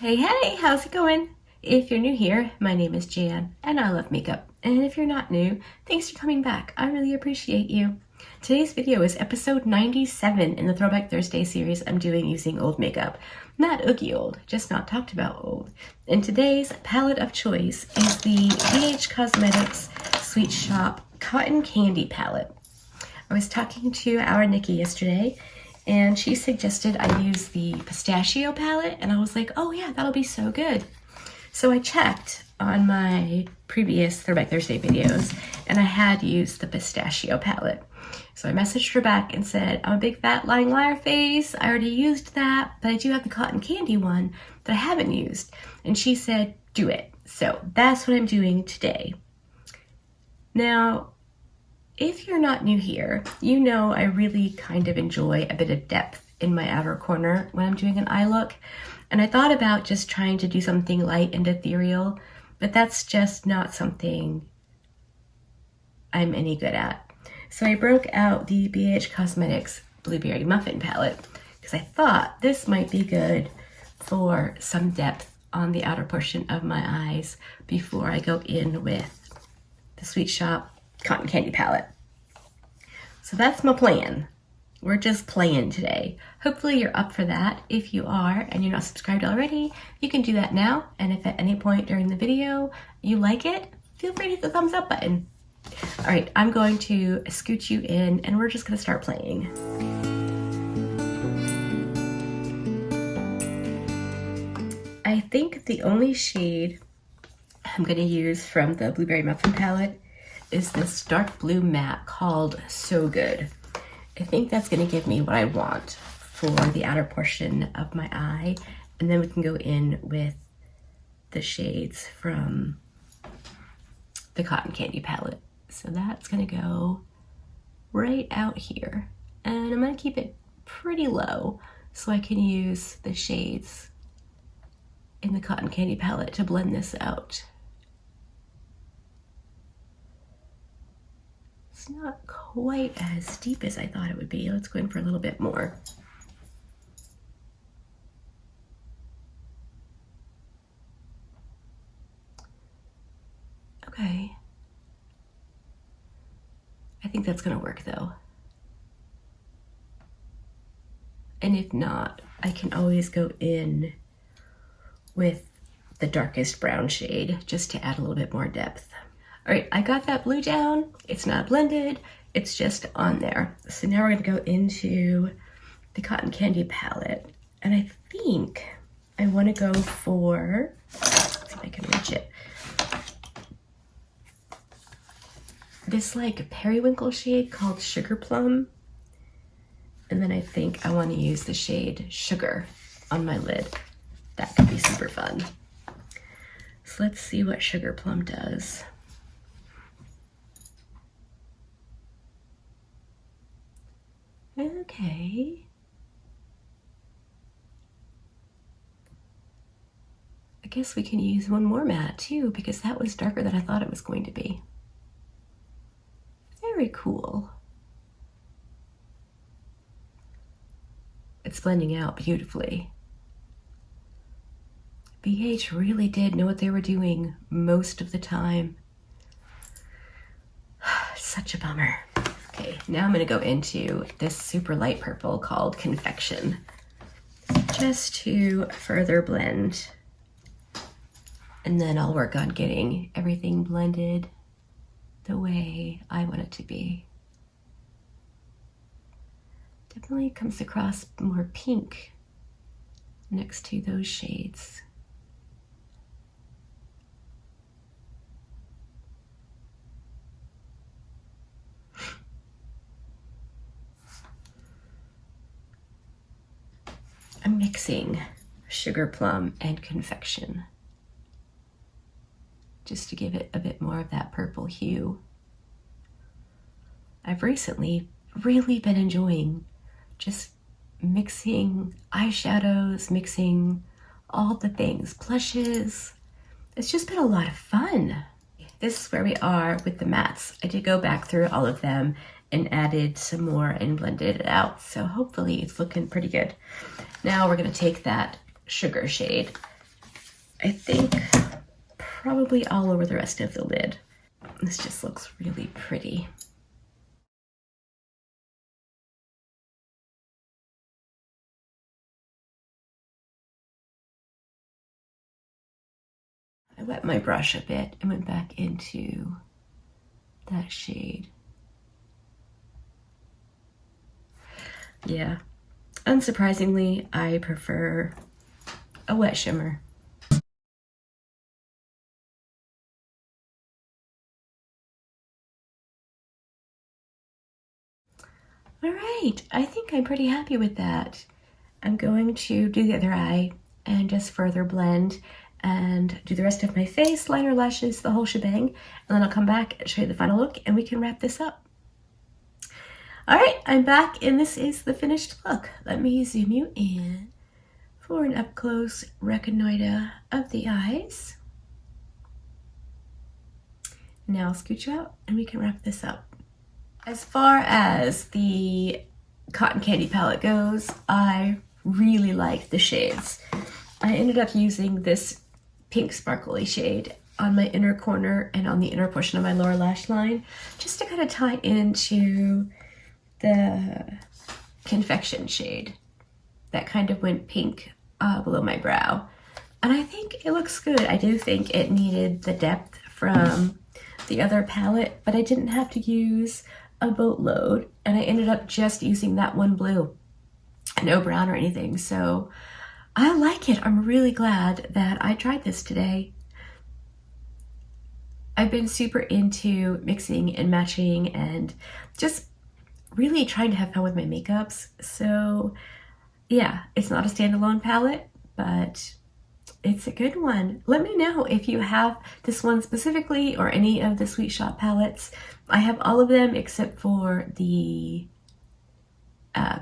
Hey, how's it going? If you're new here, my name is Jan and I love makeup. And if you're not new, thanks for coming back. I really appreciate you. Today's video is episode 97 in the Throwback Thursday series I'm doing using old makeup. Not oogie old, just not talked about old. And today's palette of choice is the BH Cosmetics Sweet Shop Cotton Candy palette. I was talking to our Nikki yesterday and she suggested I use the pistachio palette, and I was like, oh yeah, that'll be so good. So I checked on my previous Throwback Thursday videos, and I had used the pistachio palette. So I messaged her back and said, I'm a big fat lying liar face. I already used that, but I do have the cotton candy one that I haven't used. And she said, do it. So that's what I'm doing today. Now, if you're not new here, you know I really kind of enjoy a bit of depth in my outer corner when I'm doing an eye look. And I thought about just trying to do something light and ethereal, but that's just not something I'm any good at. So I broke out the BH Cosmetics Blueberry Muffin palette because I thought this might be good for some depth on the outer portion of my eyes before I go in with the Sweet Shop Cotton Candy palette. So that's my plan. We're just playing today. Hopefully you're up for that. If you are and you're not subscribed already, you can do that now. And if at any point during the video you like it, feel free to hit the thumbs up button. All right, I'm going to scoot you in and we're just gonna start playing. I think the only shade I'm gonna use from the Blueberry Muffin palette is this dark blue matte called So Good. I think that's gonna give me what I want for the outer portion of my eye, and then we can go in with the shades from the Cotton Candy palette. So that's gonna go right out here, and I'm gonna keep it pretty low so I can use the shades in the Cotton Candy palette to blend this out. It's not quite as deep as I thought it would be. Let's go in for a little bit more. Okay. I think that's gonna work though. And if not, I can always go in with the darkest brown shade just to add a little bit more depth. All right, I got that blue down. It's not blended, it's just on there. So now we're gonna go into the Cotton Candy palette. And I think I wanna go for, let's see if I can reach it. This like periwinkle shade called Sugar Plum. And then I think I wanna use the shade Sugar on my lid. That could be super fun. So let's see what Sugar Plum does. Okay. I guess we can use one more matte too, because that was darker than I thought it was going to be. Very cool. It's blending out beautifully. BH really did know what they were doing most of the time. Such a bummer. Okay, now I'm gonna go into this super light purple called Confection, just to further blend. And then I'll work on getting everything blended the way I want it to be. Definitely comes across more pink next to those shades. I'm mixing Sugar Plum and Confection just to give it a bit more of that purple hue. I've recently really been enjoying just mixing eyeshadows, mixing all the things, blushes. It's just been a lot of fun. This is where we are with the mattes. I did go back through all of them and added some more and blended it out. So hopefully it's looking pretty good. Now we're gonna take that Sugar shade I think probably all over the rest of the lid. This just looks really pretty. I wet my brush a bit and went back into that shade. Yeah, unsurprisingly, I prefer a wet shimmer. All right, I think I'm pretty happy with that. I'm going to do the other eye and just further blend and do the rest of my face, liner, lashes, the whole shebang, and then I'll come back and show you the final look and we can wrap this up. All right, I'm back and this is the finished look. Let me zoom you in for an up-close reconnoiter of the eyes. Now I'll scoot you out and we can wrap this up. As far as the Cotton Candy palette goes, I really like the shades. I ended up using this pink sparkly shade on my inner corner and on the inner portion of my lower lash line, just to kind of tie into the confection shade that kind of went pink below my brow. And I think it looks good. I do think it needed the depth from the other palette, but I didn't have to use a boatload, and I ended up just using that one blue, no brown or anything. So I like it. I'm really glad that I tried this today. I've been super into mixing and matching and just really trying to have fun with my makeups. So yeah, it's not a standalone palette, but it's a good one. Let me know if you have this one specifically or any of the Sweet Shop palettes. I have all of them except for the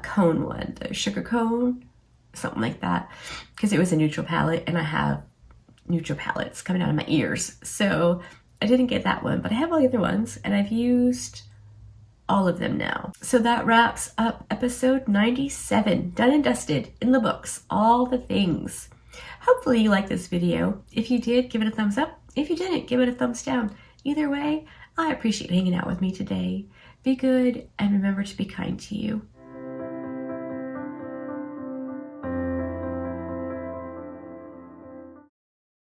cone one, the sugar cone, something like that, because it was a neutral palette and I have neutral palettes coming out of my ears. So I didn't get that one, but I have all the other ones and I've used all of them now. So that wraps up episode 97, done and dusted, in the books, all the things. Hopefully you liked this video. If you did, give it a thumbs up. If you didn't, give it a thumbs down. Either way, I appreciate hanging out with me today. Be good and remember to be kind to you.